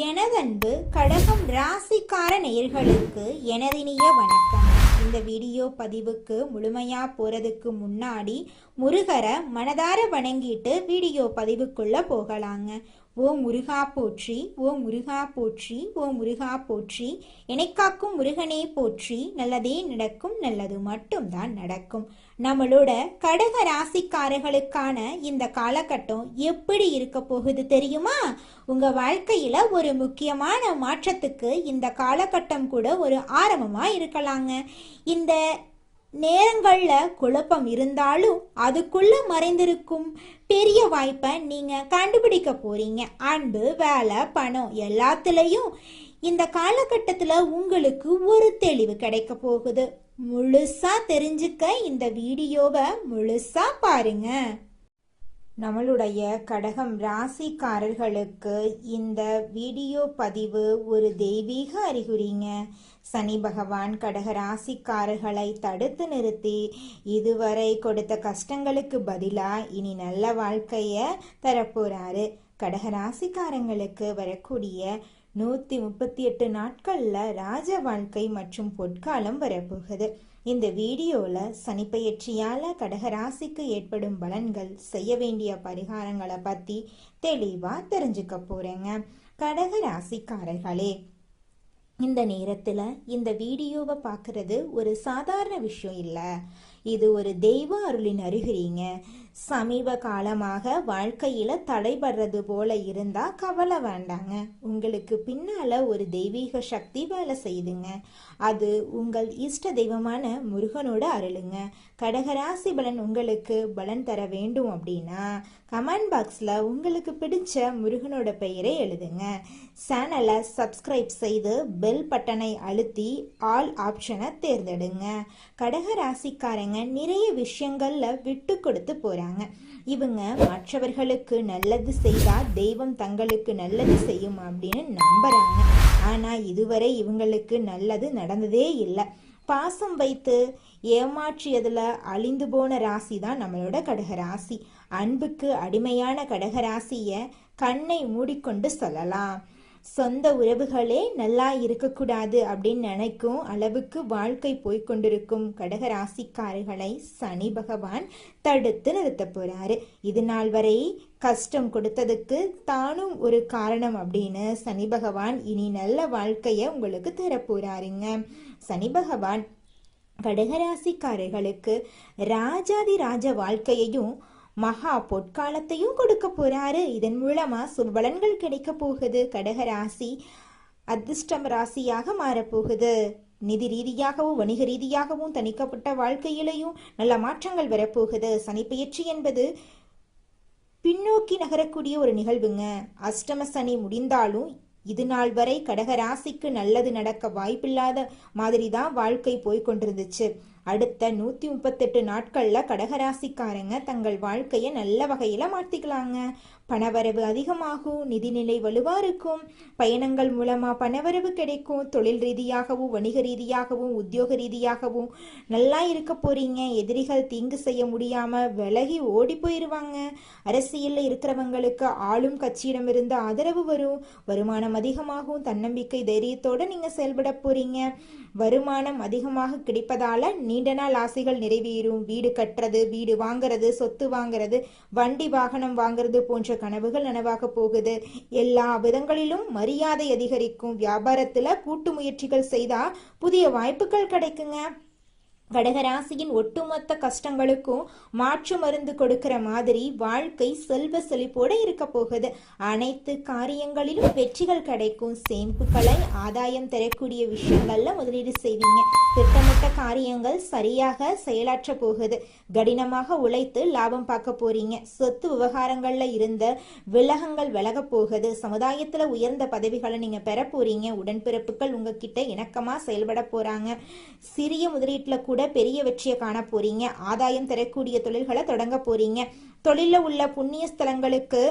எனதன்பு கடகம் ராசிக்கார நேயர்களுக்கு எனதினிய வணக்கம். இந்த வீடியோ பதிவுக்கு முழுமையா போறதுக்கு முன்னாடி முருகரை மனதார வணங்கிட்டு வீடியோ பதிவுக்குள்ள போகலாங்க. ஓ முருகா போற்றி, ஓ முருகா போற்றி, ஓ முருகா போற்றி, எனக்காக்கும் முருகனே போற்றி, நல்லதே நடக்கும், நல்லது மட்டும்தான் நடக்கும். நம்மளோட கடக ராசிக்காரர்களுக்கான இந்த காலகட்டம் எப்படி இருக்க போகுது தெரியுமா? உங்க வாழ்க்கையில ஒரு முக்கியமான மாற்றத்துக்கு இந்த காலகட்டம் கூட ஒரு ஆரம்பமா இருக்கலாங்க. இந்த நேரங்கள்ல குழப்பம் இருந்தாலும் அதுக்குள்ள மறைந்திருக்கும் பெரிய வாய்ப்பை நீங்க கண்டுபிடிக்க போறீங்க. அன்பு, வேலை, பணம் எல்லாத்துலயும் இந்த காலகட்டத்துல உங்களுக்கு ஒரு தெளிவு கிடைக்க போகுது. முழுசா தெரிஞ்சுக்க இந்த வீடியோவை முழுசா பாருங்க. நம்மளுடைய கடகம் ராசிக்காரர்களுக்கு இந்த வீடியோ பதிவு ஒரு தெய்வீக அறிகுறிங்க. சனி பகவான் கடக ராசிக்காரர்களை தடுத்து நிறுத்தி இதுவரை கொடுத்த கஷ்டங்களுக்கு பதிலா இனி நல்ல வாழ்க்கைய தரப்போறாரு. கடக ராசிக்காரங்களுக்கு வரக்கூடிய 138 நாட்கள்ல ராஜ வாழ்க்கை மற்றும் பொற்காலம் வரப்போகுது. இந்த வீடியோல சனிப்பெயர்ச்சியால கடகராசிக்கு ஏற்படும் பலன்கள், செய்ய வேண்டிய பரிகாரங்களை பத்தி தெளிவா தெரிஞ்சுக்க போறேங்க. கடகராசிக்காரர்களே, இந்த நேரத்துல இந்த வீடியோவை பார்க்கறது ஒரு சாதாரண விஷயம் இல்லை. இது ஒரு தெய்வ அருளின் அறிகுறிங்க. சமீப காலமாக வாழ்க்கையில தடைபடுறது போல இருந்தா கவலை வேண்டாங்க. உங்களுக்கு பின்னால ஒரு தெய்வீக சக்தி வேலை செய்யுதுங்க. அது உங்கள் இஷ்ட தெய்வமான முருகனோட அருளுங்க. கடகராசி பலன் உங்களுக்கு பலன் தர வேண்டும் அப்படின்னா கமெண்ட் பாக்ஸ்ல உங்களுக்கு பிடிச்ச முருகனோட பெயரை எழுதுங்க. சேனலை சப்ஸ்கிரைப் செய்து பெல் பட்டனை அழுத்தி ஆல் ஆப்ஷனை தேர்ந்தெடுங்க. கடகராசிக்காரங்க நிறைய விஷயங்கள்ல விட்டு கொடுத்து போறாங்க. இவங்க மற்றவர்களுக்கு நல்லது செய்தா தெய்வம் தங்களுக்கு நல்லது செய்யும் அப்படின்னு நம்புறாங்க. ஆனா இதுவரை இவங்களுக்கு நல்லது நடந்ததே இல்லை. பாசம் வைத்து ஏமாற்றியதுல அழிந்து போன ராசி தான் நம்மளோட கடகராசி. அன்புக்கு அடிமையான கடகராசிய கண்ணை மூடிக்கொண்டு சொல்லலாம். சொந்த உறவுகளே நல்லா இருக்கக்கூடாது அப்படின்னு நினைக்கும் அளவுக்கு வாழ்க்கை போய்கொண்டிருக்கும் கடகராசிக்காரர்களை சனி பகவான் தடுத்து நிறுத்த போறாரு. இது நாள் வரை கஷ்டம் கொடுத்ததுக்கு தானும் ஒரு காரணம் அப்படின்னு சனி பகவான் இனி நல்ல வாழ்க்கைய உங்களுக்கு தரப்போறாருங்க. சனி பகவான் கடகராசிக்காரர்களுக்கு ராஜாதி ராஜ வாழ்க்கையையும் மகா பொற்காலத்தையும் கொடுக்க போறாரு. இதன் மூலமா சுபலன்கள் கிடைக்க போகுது. கடகராசி அதிர்ஷ்டம் ராசியாக மாறப்போகுது. நிதி ரீதியாகவும் வணிக ரீதியாகவும் தனிக்கப்பட்ட வாழ்க்கையிலையும் நல்ல மாற்றங்கள் வரப்போகுது. சனிப்பெயர்ச்சி என்பது பின்னோக்கி நகரக்கூடிய ஒரு நிகழ்வுங்க. அஷ்டம சனி முடிந்தாலும் இது நாள் வரை கடகராசிக்கு நல்லது நடக்க வாய்ப்பில்லாத மாதிரி தான் வாழ்க்கை போய்கொண்டிருந்துச்சு. அடுத்த 138 நாட்கள்ல கடகராசிக்காரங்க தங்கள் வாழ்க்கைய நல்ல வகையில மாத்திக்கலாங்க. பணவரவு அதிகமாகும், நிதிநிலை வலுவா இருக்கும், பயணங்கள் மூலமா பணவரவு கிடைக்கும், தொழில் ரீதியாகவும் வணிக ரீதியாகவும் உத்தியோக ரீதியாகவும் நல்லா இருக்க போறீங்க. எதிரிகள் தீங்கு செய்ய முடியாம விலகி ஓடி போயிருவாங்க. அரசியல்ல இருக்கிறவங்களுக்கு ஆளும் கட்சியிடமிருந்து ஆதரவு வரும். வருமானம் அதிகமாகும், தன்னம்பிக்கை தைரியத்தோட நீங்க செயல்பட போறீங்க. வருமானம் அதிகமாக கிடைப்பதால நீண்ட நாள் ஆசைகள் நிறைவேறும். வீடு கட்டுறது, வீடு வாங்குறது, சொத்து வாங்குறது, வண்டி வாகனம் வாங்குறது போன்ற கனவுகள் நனவாக போகுது. எல்லா விதங்களிலும் மரியாதை அதிகரிக்கும். வியாபாரத்துல கூட்டு முயற்சிகள் செய்தா புதிய வாய்ப்புகள் கிடைக்குங்க. கடகராசியின் ஒட்டுமொத்த கஷ்டங்களுக்கும் மாற்று மருந்து கொடுக்கிற மாதிரி வாழ்க்கை செல்வ செழிப்போட இருக்க போகுது. அனைத்து காரியங்களிலும் வெற்றிகள் கிடைக்கும். சேமிப்புகளை ஆதாயம் தரக்கூடிய விஷயங்கள்ல முதலீடு செய்வீங்க. திட்டமிட்ட காரியங்கள் சரியாக செயலாற்ற போகுது. கடினமாக உழைத்து லாபம் பார்க்க போறீங்க. சொத்து விவகாரங்கள்ல இருந்த விலகங்கள் விலக போகுது. சமுதாயத்துல உயர்ந்த பதவிகளை நீங்க பெற போறீங்க. உடன்பிறப்புகள் உங்ககிட்ட இணக்கமா செயல்பட போறாங்க. சிறிய முதலீட்டுல கூட பெரிய வெற்றியை காண போறீங்க. ஆதாயம் தரக்கூடிய தொழில்களை தொடங்க போறீங்க. தொழில உள்ள புண்ணிய ஸ்தலங்களுக்கு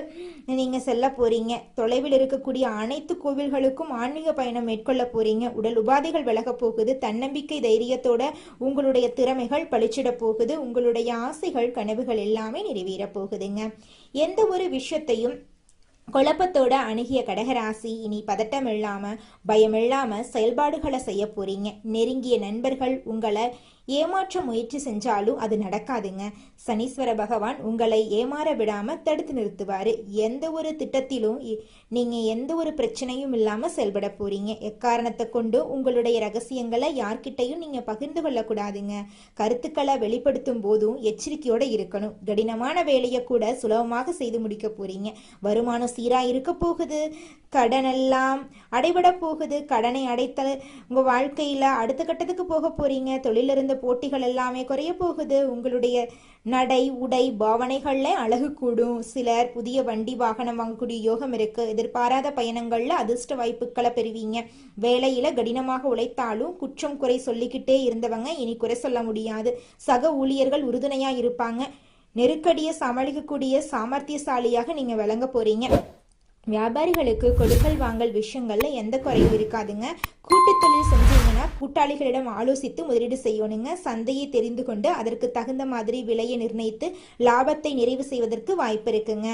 நீங்க செல்ல போறீங்க. தொலைவில் இருக்கக்கூடிய அனைத்து கோவில்களுக்கும் ஆன்மீக பயணம் மேற்கொள்ள போறீங்க. உடல் உபாதைகள் விலக போகுது. தன்னம்பிக்கை தைரியத்தோட உங்களுடைய திறமைகள் பளிச்சிட போகுது. உங்களுடைய ஆசைகள் கனவுகள் எல்லாமே நிறைவேற போகுதுங்க. எந்த ஒரு விஷயத்தையும் குழப்பத்தோட அணுகிய கடகராசி இனி பதட்டம் இல்லாம பயம் இல்லாம செயல்பாடுகளை செய்ய போறீங்க. நெருங்கிய நண்பர்கள் உங்களை ஏமாற்ற முயற்சி செஞ்சாலும் அது நடக்காதுங்க. சனீஸ்வர பகவான் உங்களை ஏமாற விடாம தடுத்து நிறுத்துவாரு. எந்த ஒரு திட்டத்திலும் நீங்க எந்த ஒரு பிரச்சனையும் இல்லாம செயல்பட போறீங்க. எக்காரணத்தை கொண்டு உங்களுடைய ரகசியங்களை யார்கிட்டையும் நீங்க பகிர்ந்து கொள்ளக்கூடாதுங்க. கருத்துக்களை வெளிப்படுத்தும் போதும் எச்சரிக்கையோட இருக்கணும். கடினமான வேலையை கூட சுலபமாக செய்து முடிக்க போறீங்க. வருமானம் சீரா இருக்க போகுது. கடனெல்லாம் அடைபட போகுது. கடனை அடைத்தல் உங்க வாழ்க்கையில அடுத்த கட்டத்துக்கு போக போறீங்க. தொழிலிருந்த போட்டிகள் எல்லாமே குறைய போகுது. உங்களுடைய நடை உடை பாவனைகள்ல அழகு கூடும். சிலர் புதிய வண்டி வாகனம் வாங்கக்கூடிய யோகம் இருக்கு. எதிர்பாராத பயணங்கள்ல அதிர்ஷ்ட வாய்ப்புகளை பெறுவீங்க. வேலையில கடினமாக உழைத்தாலும் குற்றம் குறை சொல்லிக்கிட்டே இருந்தவங்க இனி குறை சொல்ல முடியாது. சக ஊழியர்கள் உறுதுணையா இருப்பாங்க. நெருக்கடியை சமாளிக்கக்கூடிய சாமர்த்தியசாலியாக நீங்க விளங்க போறீங்க. வியாபாரிகளுக்கு கொடுக்கல் வாங்கல் விஷயங்கள்ல எந்த குறையும் இருக்காதுங்க. கூட்டு தொழில் செஞ்சீங்கன்னா கூட்டாளிகளிடம் ஆலோசித்து முதலீடு செய்யணுங்க. சந்தையை தெரிந்து கொண்டு அதற்கு தகுந்த மாதிரி விலையை நிர்ணயித்து லாபத்தை நிறைவு செய்வதற்கு வாய்ப்பு இருக்குங்க.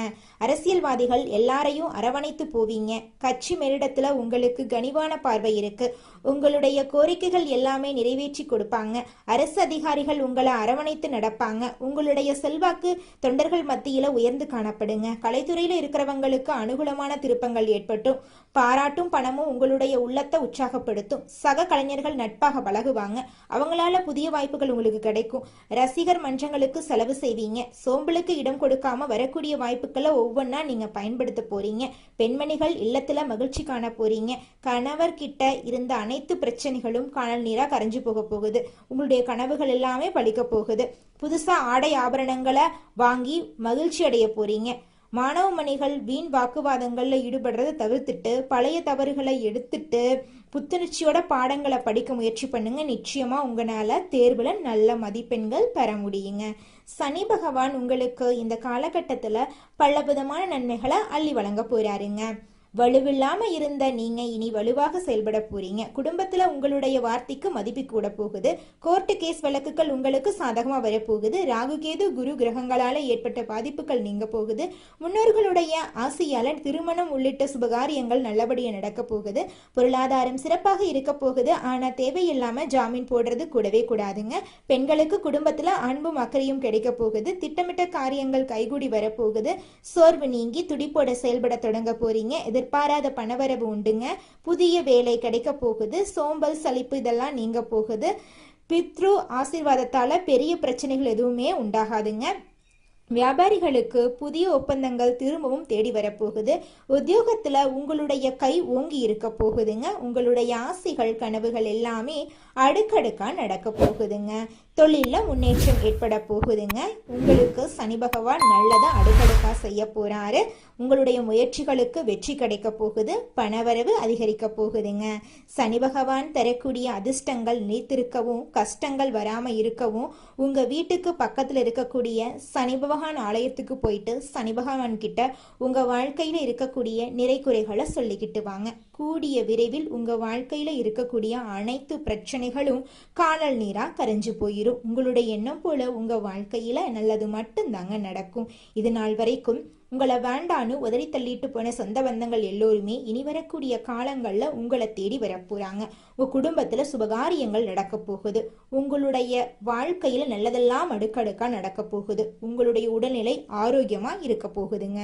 அரசியல்வாதிகள் எல்லாரையும் அரவணைத்து போவீங்க. கட்சி மேலிடத்துல உங்களுக்கு கனிவான பார்வை இருக்கு. உங்களுடைய கோரிக்கைகள் எல்லாமே நிறைவேற்றி கொடுப்பாங்க. அரசு அதிகாரிகள் உங்களை அரவணைத்து நடப்பாங்க. உங்களுடைய செல்வாக்கு தொண்டர்கள் மத்தியில உயர்ந்து காணப்படுங்க. கலைத்துறையில இருக்கிறவங்களுக்கு அனுகூலமான திருப்பங்கள் ஏற்பட்டும். பாராட்டும் பணமும் உங்களுடைய உள்ளத்தை உற்சாகப்படுத்தும். சக கலைஞர்கள் நட்பாக பழகுவாங்க. அவங்களால புதிய வாய்ப்புகள் உங்களுக்கு கிடைக்கும். ரசிகர் மன்றங்களுக்கு செலவு செய்வீங்க. சோம்பலுக்கு இடம் கொடுக்காம வரக்கூடிய வாய்ப்புகளை ஒவ்வொன்றா நீங்க பயன்படுத்த போறீங்க. பெண்மணிகள் இல்லத்துல மகிழ்ச்சி காண போறீங்க. கணவர் கிட்ட இருந்த அனைத்து பிரச்சனைகளும் காணல் நீரா கரைஞ்சு போக போகுது. உங்களுடைய கனவுகள் எல்லாமே பலிக்க போகுது. புதுசா ஆடை ஆபரணங்களை வாங்கி மகிழ்ச்சி அடைய போறீங்க. மாணவ மணிகள் வீண் வாக்குவாதங்கள்ல ஈடுபடுறதை தவிர்த்துட்டு பழைய தவறுகளை எடுத்துட்டு புத்துணர்ச்சியோட பாடங்களை படிக்க முயற்சி பண்ணுங்க. நிச்சயமா உங்களால தேர்வுல நல்ல மதிப்பெண்கள் பெற முடியுங்க. சனி பகவான் உங்களுக்கு இந்த காலகட்டத்துல பலவிதமான நன்மைகளை அள்ளி வழங்க போறாருங்க. வலுவில்லாம இருந்த நீங்க இனி வலுவாக செயல்பட போறீங்க. குடும்பத்துல உங்களுடைய வார்த்தைக்கு மதிப்பு கூட போகுது. கோர்ட்டு கேஸ் வழக்குகள் உங்களுக்கு சாதகமா வரப்போகுது. ராகு கேது குரு கிரகங்களால ஏற்பட்ட பாதிப்புகள் நீங்க போகுது. முன்னோர்களுடைய ஆசையால திருமணம் உள்ளிட்ட சுபகாரியங்கள் நல்லபடியா நடக்க போகுது. பொருளாதாரம் சிறப்பாக இருக்க போகுது. ஆனா தேவையில்லாம ஜாமீன் போடுறது கூடவே கூடாதுங்க. பெண்களுக்கு குடும்பத்துல அன்பும் அக்கறையும் கிடைக்க போகுது. திட்டமிட்ட காரியங்கள் கைகூடி வரப்போகுது. சோர்வு நீங்கி துடிப்போட செயல்பட தொடங்க போறீங்க. எதிர்பாராத பணவரவு உண்டுங்க. புதிய வேலை கிடைக்க போகுது. சோம்பல் சலிப்பு இதெல்லாம் நீங்க போகுது. பித்ரு ஆசீர்வாதத்தால பெரிய பிரச்சனைகள் எதுவுமே உண்டாகாதுங்க. வியாபாரிகளுக்கு புதிய ஒப்பந்தங்கள் திரும்பவும் தேடி வரப்போகுது. உத்தியோகத்துல உங்களுடைய கை ஓங்கி இருக்க போகுதுங்க. உங்களுடைய ஆசைகள் கனவுகள் எல்லாமே அடுக்கடுக்கா நடக்க போகுதுங்க. தொழில முன்னேற்றம் ஏற்பட போகுதுங்க. உங்களுக்கு சனி பகவான் நல்லதா அடுக்கடுக்கா செய்ய போறாரு. உங்களுடைய முயற்சிகளுக்கு வெற்றி கிடைக்க போகுது. பணவரவு அதிகரிக்க போகுதுங்க. சனி பகவான் தரக்கூடிய அதிர்ஷ்டங்கள் நிலைத்திருக்கவும் கஷ்டங்கள் வராம இருக்கவும் உங்க வீட்டுக்கு பக்கத்துல இருக்கக்கூடிய சனி பகவான் ஆலயத்துக்கு போயிட்டு சனி பகவான் கிட்ட உங்க வாழ்க்கையில இருக்கக்கூடிய நிறை குறைகளை சொல்லிக்கிட்டு வாங்க. கூடிய விரைவில் உங்க வாழ்க்கையில இருக்கக்கூடிய அனைத்து பிரச்சனைகளும் காணல் நீரா கரைஞ்சு போயிடும். உங்களுடைய எண்ணம் போல உங்க வாழ்க்கையில நல்லது மட்டும்தாங்க நடக்கும். இது நாள் வரைக்கும் உங்களை வேண்டான்னு உதறி தள்ளிட்டு போன சொந்த பந்தங்கள் எல்லோருமே இனி வரக்கூடிய காலங்கள்ல உங்களை தேடி வரப்போறாங்க. உங்க குடும்பத்துல சுபகாரியங்கள் நடக்க போகுது. உங்களுடைய வாழ்க்கையில நல்லதெல்லாம் அடுக்கடுக்கா நடக்க போகுது. உங்களுடைய உடல்நிலை ஆரோக்கியமா இருக்க போகுதுங்க.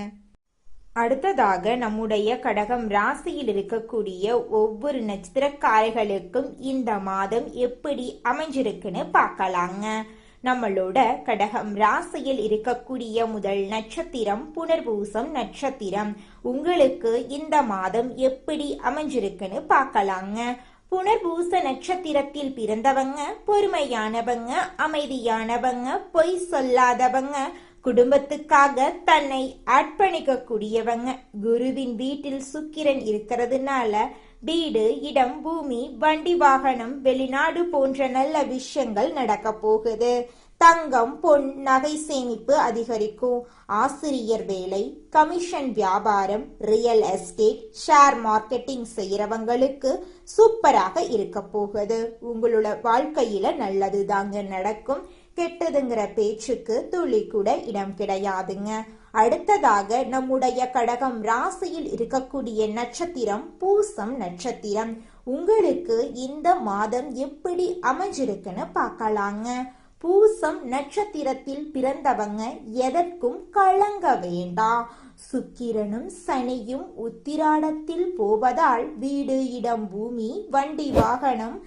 அடுத்ததாக நம்முடைய கடகம் ராசியில் இருக்கக்கூடிய ஒவ்வொரு நட்சத்திரக்காரர்களுக்கும் இந்த மாதம் எப்படி அமைஞ்சிருக்குன்னு பார்க்கலாங்க. நம்மளோட கடகம் ராசியில் இருக்கக்கூடிய முதல் நட்சத்திரம் புனர்பூசம் நட்சத்திரம். உங்களுக்கு இந்த மாதம் எப்படி அமைஞ்சிருக்குன்னு பார்க்கலாங்க. புனர்பூச நட்சத்திரத்தில் பிறந்தவங்க பொறுமையானவங்க, அமைதியானவங்க, பொய் சொல்லாதவங்க, குடும்பத்துக்காக தன்னை அர்ப்பணிக்க கூடியவங்க. குருவின் வீட்டில் சுக்கிரன் இருக்கிறதுனால வீடு, இடம், பூமி, வண்டி, வாகனம், வெளிநாடு போன்ற நல்ல விஷயங்கள் நடக்க போகுது. தங்கம், பொன், நகை சேமிப்பு அதிகரிக்கும். ஆசிரியர் வேலை, கமிஷன் வியாபாரம், ரியல் எஸ்டேட், ஷேர் மார்க்கெட்டிங் செய்யறவங்களுக்கு சூப்பராக இருக்க போகுது. உங்களோட வாழ்க்கையில நல்லது தாங்க நடக்கும். கெட்டதுங்கிற பேச்சுக்கு துளி கூட இடம் கிடையாதுங்க. அடுத்ததாக நம்முடைய கடகம் ராசியில் இருக்கக்கூடிய நட்சத்திரம் பூசம் நட்சத்திரம். உங்களுக்கு இந்த மாதம் எப்படி அமைஞ்சிருக்குன்னு பார்க்கலாங்க. பூசம் நட்சத்திரத்தில் பிறந்தவங்க எதற்கும் கலங்க வேண்டாம். சுக்கிரனும் சனியும் உத்திராடத்தில் போவதால் வீடு, இடம், பூமி, வண்டி, வாகனம்,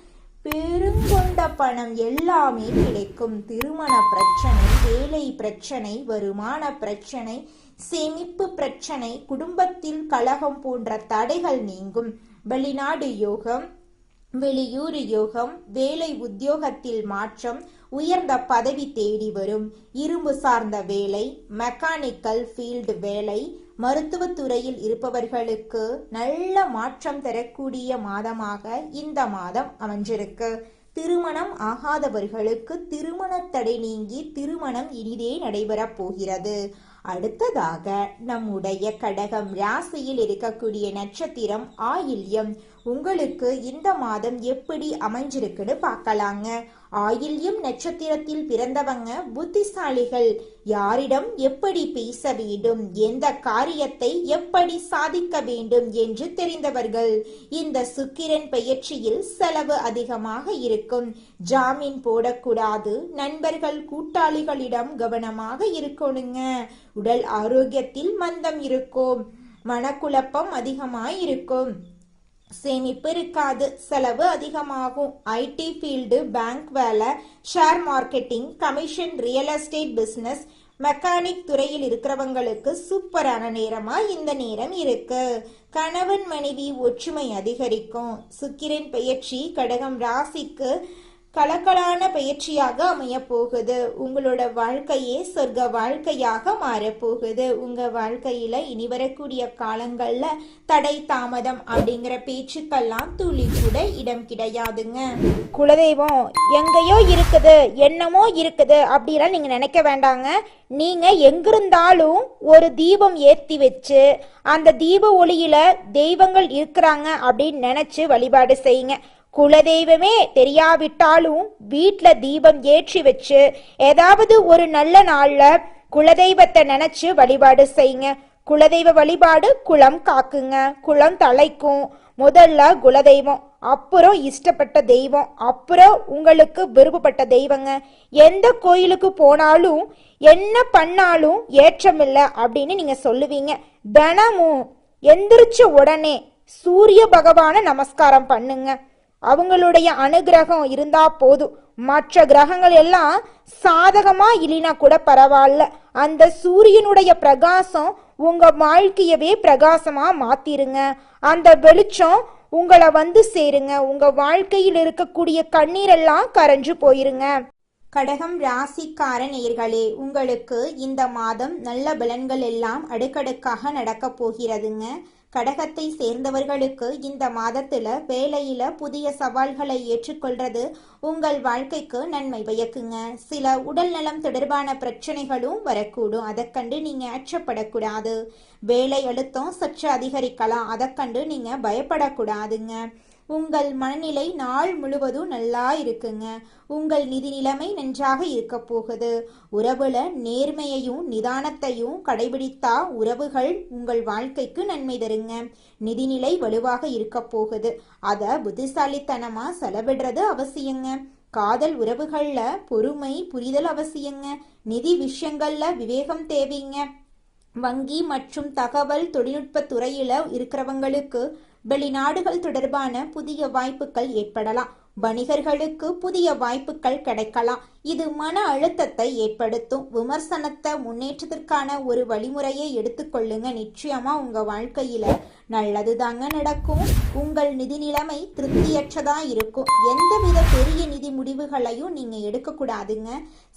பெருங்கொண்ட பணம் எல்லாமே கிடைக்கும். திருமண பிரச்சனை, வேலை பிரச்சனை, வருமான பிரச்சனை, சேமிப்பு பிரச்சனை, குடும்பத்தில் கலகம் போன்ற தடைகள் நீங்கும். வெளிநாடு யோகம், வெளியூர் யோகம், வேலை உத்தியோகத்தில் மாற்றம், உயர்ந்த பதவி தேடி வரும். இரும்பு சார்ந்த வேலை, மெக்கானிக்கல் ஃபீல்டு வேலை, மருத்துவத்துறையில் இருப்பவர்களுக்கு நல்ல மாற்றம் தரக்கூடிய மாதமாக இந்த மாதம் அமைஞ்சிருக்கு. திருமணம் ஆகாதவர்களுக்கு திருமண தடை நீங்கி திருமணம் இனிதே நடைபெறப் போகிறது. அடுத்ததாக நம்முடைய கடகம் ராசியில் இருக்கக்கூடிய நட்சத்திரம் ஆயில்யம். உங்களுக்கு இந்த மாதம் எப்படி அமைஞ்சிருக்குன்னு பார்க்கலாங்க. ஆயில்யம் நட்சத்திரத்தில் பிறந்தவங்க புத்திசாலிகள். யாரிடம் எப்படி பேச வேண்டும், எந்த காரியத்தை எப்படி சாதிக்க வேண்டும் என்று தெரிந்தவர்கள். இந்த சுக்கிரன் பெயர்ச்சியில் செலவு அதிகமாக இருக்கும். ஜாமீன் போடக்கூடாது. நண்பர்கள், கூட்டாளிகளிடம் கவனமாக இருக்கணுங்க. உடல் ஆரோக்கியத்தில் மந்தம் இருக்கும். மனக்குழப்பம் அதிகமாயிருக்கும். சேமிப்பு இருக்காது. செலவு அதிகமாகும். ஐடி ஃபீல்டு, பேங்க் வேலை, share marketing, commission, real estate business, mechanic துறையில் இருக்கிறவங்களுக்கு சூப்பரான நேரமா இந்த நேரம் இருக்கு. கணவன் மனைவி ஒற்றுமை அதிகரிக்கும். சுக்கிரன் பெயர்ச்சி கடகம் ராசிக்கு கலக்கலான பயிற்சியாக அமைய போகுது. உங்களோட வாழ்க்கையே சொர்க்க வாழ்க்கையாக மாறப்போகுது. உங்க வாழ்க்கையில இனி வரக்கூடிய காலங்கள்ல தடை தாமதம் அப்படிங்கிற பேச்சுக்கெல்லாம் துளி கூட இடம் கிடையாதுங்க. குலதெய்வம் எங்கேயோ இருக்குது, என்னமோ இருக்குது அப்படிலாம் நீங்க நினைக்க வேண்டாங்க. நீங்க எங்கிருந்தாலும் ஒரு தீபம் ஏற்றி வச்சு அந்த தீப ஒளியில தெய்வங்கள் இருக்கிறாங்க அப்படின்னு நினைச்சு வழிபாடு செய்யுங்க. குலதெய்வமே தெரியாவிட்டாலும் வீட்டுல தீபம் ஏற்றி வச்சு ஏதாவது ஒரு நல்ல நாள்ல குலதெய்வத்தை நினைச்சு வழிபாடு செய்யுங்க. குலதெய்வ வழிபாடு குலம் காக்குங்க, குலம் தலைக்கும். முதல்ல குலதெய்வம், அப்புறம் இஷ்டப்பட்ட தெய்வம், அப்புறம் உங்களுக்கு விருப்பப்பட்ட தெய்வங்க. எந்த கோயிலுக்கு போனாலும் என்ன பண்ணாலும் ஏற்றமில்லை அப்படின்னு நீங்க சொல்லுவீங்க. தினமும் எந்திரிச்ச உடனே சூரிய பகவான நமஸ்காரம் பண்ணுங்க. அவங்களுடைய அனுகிரகம் இருந்தா போதும். மற்ற கிரகங்கள் எல்லாம் சாதகமா இல்லைனா கூட பரவாயில்ல. அந்த சூரியனுடைய பிரகாசம் உங்க வாழ்க்கையவே பிரகாசமா மாத்திருங்க. அந்த வெளிச்சம் உங்களை வந்து சேருங்க. உங்க வாழ்க்கையில் இருக்கக்கூடிய கண்ணீரெல்லாம் கரைஞ்சு போயிருங்க. கடகம் ராசிக்கார நேயர்களே, உங்களுக்கு இந்த மாதம் நல்ல பலன்கள் எல்லாம் அடுக்கடுக்காக நடக்க போகிறதுங்க. கடகத்தை சேர்ந்தவர்களுக்கு இந்த மாதத்துல வேலையில புதிய சவால்களை ஏற்றுக்கொள்றது உங்கள் வாழ்க்கைக்கு நன்மை பயக்குங்க. சில உடல் நலம் தொடர்பான பிரச்சனைகளும் வரக்கூடும். அதை கண்டு நீங்க அச்சப்படக்கூடாது. வேலை அழுத்தம் சற்று அதிகரிக்கலாம். அதை கண்டு நீங்க பயப்படக்கூடாதுங்க. உங்கள் மனநிலை நாள் முழுவதும் நல்லா இருக்குங்க. உங்கள் நிதி நிலைமை நன்றாக இருக்க போகுது. உறவுல நேர்மையையும் நிதானத்தையும் கடைபிடித்தா உறவுகள் உங்கள் வாழ்க்கைக்கு நன்மை தருங்க. நிதிநிலை வலுவாக இருக்க போகுது. அத புத்திசாலித்தனமா செலவிடுறது அவசியங்க. காதல் உறவுகள்ல பொறுமை புரிதல் அவசியங்க. நிதி விஷயங்கள்ல விவேகம் தேவைங்க. வங்கி மற்றும் தகவல் தொழில்நுட்ப துறையில இருக்கிறவங்களுக்கு வெளிநாடுகள் தொடர்பான புதிய வாய்ப்புகள் ஏற்படலாம். வணிகர்களுக்கு புதிய வாய்ப்புகள் கிடைக்கலாம். இது மன அழுத்தத்தை ஏற்படுத்தும். விமர்சனத்தை முன்னேற்றத்திற்கான ஒரு வழிமுறையை எடுத்துக்கொள்ளுங்க. நிச்சயமா உங்க வாழ்க்கையில நல்லது தாங்க நடக்கும். உங்கள் நிதி நிலைமை திருப்தியற்றதா இருக்கும். எந்தவித பெரிய நிதி முடிவுகளையும் நீங்க எடுக்கக்கூடாதுங்க.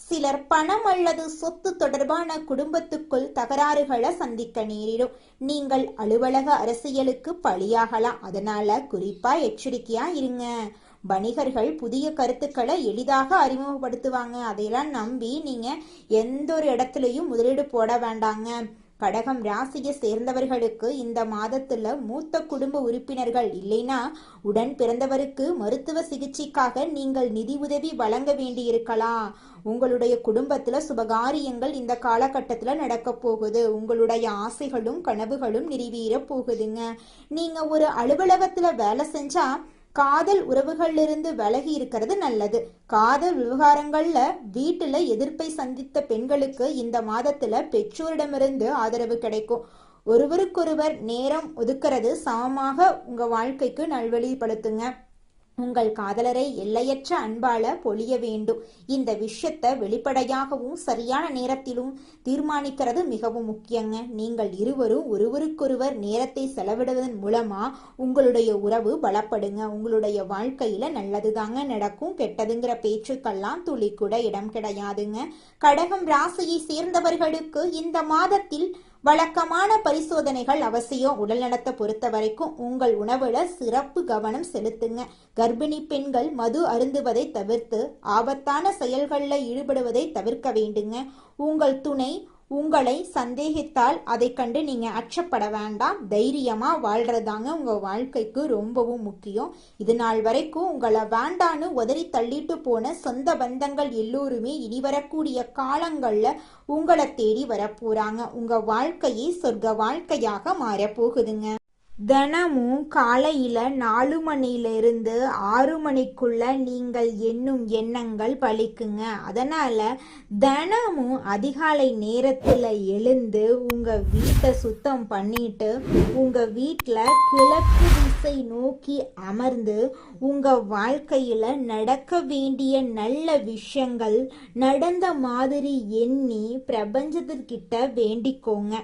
சிலர் பணம் அல்லது சொத்து தொடர்பான குடும்பத்துக்குள் தகராறுகளை சந்திக்க நேரிடும். நீங்கள் அலுவலக அரசியலுக்கு பலியாகலாம். அதனால குறிப்பா எச்சரிக்கையா இருங்க. வணிகர்கள் புதிய கருத்துக்களை எளிதாக அறிமுகப்படுத்துவாங்க. அதையெல்லாம் நம்பி நீங்க எந்த ஒரு இடத்துலையும் முதலீடு போட வேண்டாங்க. கடகம் ராசியை சேர்ந்தவர்களுக்கு இந்த மாதத்துல மூத்த குடும்ப உறுப்பினர்கள் இல்லைன்னா உடன் பிறந்தவருக்கு மருத்துவ சிகிச்சைக்காக நீங்கள் நிதி உதவி வழங்க வேண்டியிருக்கலாம். உங்களுடைய குடும்பத்துல சுபகாரியங்கள் இந்த காலகட்டத்துல நடக்க போகுது. உங்களுடைய ஆசைகளும் கனவுகளும் நிறைவேற போகுதுங்க. நீங்க ஒரு அலுவலகத்துல வேலை செஞ்சா காதல் உறவுகளிலிருந்து விலகி இருக்கிறது நல்லது. காதல் விவகாரங்கள்ல வீட்டுல எதிர்ப்பை சந்தித்த பெண்களுக்கு இந்த மாதத்துல பெற்றோரிடமிருந்து ஆதரவு கிடைக்கும். ஒருவருக்கொருவர் நேரம் ஒதுக்கிறது சமமாக உங்க வாழ்க்கைக்கு நல்வழிப்படுத்துங்க. உங்கள் காதலரை எல்லையற்ற அன்பால பொழிய வேண்டும். இந்த விஷயத்தை வெளிப்படையாகவும் சரியான நேரத்திலும் தீர்மானிக்கிறது மிகவும் முக்கியங்க. நீங்கள் இருவரும் ஒருவருக்கொருவர் நேரத்தை செலவிடுவதன் மூலமா உங்களுடைய உறவு பலப்படுங்க. உங்களுடைய வாழ்க்கையில நல்லதுதாங்க நடக்கும். கெட்டதுங்கிற பேச்சுக்கெல்லாம் துளி கூட இடம் கிடையாதுங்க. கடகம் ராசியை சேர்ந்தவர்களுக்கு இந்த மாதத்தில் வழக்கமான பரிசோதனைகள் அவசியம். உடல்நலத்தை பொறுத்த வரைக்கும் உங்கள் உணவுல சிறப்பு கவனம் செலுத்துங்க. கர்ப்பிணி பெண்கள் மது அருந்துவதை தவிர்த்து ஆபத்தான செயல்களில் ஈடுபடுவதை தவிர்க்க வேண்டுங்க. உங்கள் துணை உங்களை சந்தேகித்தால் அதை கண்டு நீங்க அச்சப்பட வேண்டாம். தைரியமா வாழ்றதாங்க உங்க வாழ்க்கைக்கு ரொம்பவும் முக்கியம். இது நாள் வரைக்கும் உங்களை வேண்டான்னு உதறி தள்ளிட்டு போன சொந்த பந்தங்கள் எல்லோருமே இனி வரக்கூடிய காலங்கள்ல உங்களை தேடி வரப்போறாங்க. உங்க வாழ்க்கையே சொர்க்க வாழ்க்கையாக மாறப்போகுதுங்க. தினமும் காலையில 4 மணியிலிருந்து 6 மணிக்குள்ள நீங்கள் எண்ணும் எண்ணங்கள் பலிக்குங்க. அதனால தினமும் அதிகாலை நேரத்துல எழுந்து உங்க வீட்டை சுத்தம் பண்ணிட்டு உங்க வீட்டுல கிழக்கு திசை நோக்கி அமர்ந்து உங்க வாழ்க்கையில நடக்க வேண்டிய நல்ல விஷயங்கள் நடந்த மாதிரி எண்ணி பிரபஞ்சத்திற்கிட்ட வேண்டிக்கோங்க.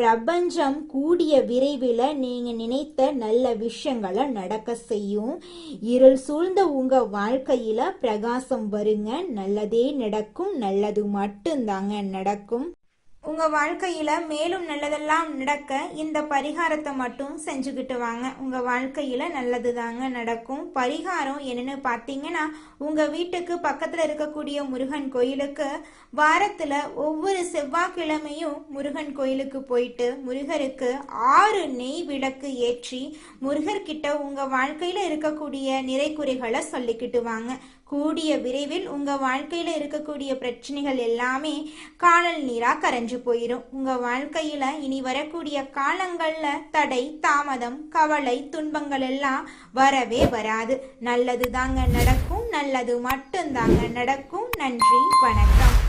பிரபஞ்சம் கூடிய விரைவில் நீங்க நினைத்த நல்ல விஷயங்களை நடக்க செய்யும். இருள் சூழ்ந்த உங்க வாழ்க்கையில பிரகாசம் வருங்க. நல்லதே நடக்கும். நல்லது மட்டும்தாங்க நடக்கும். உங்க வாழ்க்கையில மேலும் நல்லதெல்லாம் நடக்க இந்த பரிகாரத்தை மட்டும் செஞ்சுக்கிட்டு வாங்க. உங்க வாழ்க்கையில நல்லது தாங்க நடக்கும். பரிகாரம் என்னன்னு பார்த்தீங்கன்னா, உங்க வீட்டுக்கு பக்கத்துல இருக்கக்கூடிய முருகன் கோயிலுக்கு வாரத்துல ஒவ்வொரு செவ்வாய்க்கிழமையும் முருகன் கோயிலுக்கு போயிட்டு முருகருக்கு 6 நெய் விளக்கு ஏற்றி முருகர்கிட்ட உங்க வாழ்க்கையில இருக்கக்கூடிய நிறைகுறைகளை சொல்லிக்கிட்டு வாங்க. கூடிய விரைவில் உங்க வாழ்க்கையில இருக்கக்கூடிய பிரச்சனைகள் எல்லாமே காணல் நீரா கரைஞ்சு போயிடும். உங்க வாழ்க்கையில இனி வரக்கூடிய காலங்கள்ல தடை தாமதம் கவலை துன்பங்கள் எல்லாம் வரவே வராது. நல்லது தாங்க நடக்கும். நல்லது மட்டும்தாங்க நடக்கும். நன்றி, வணக்கம்.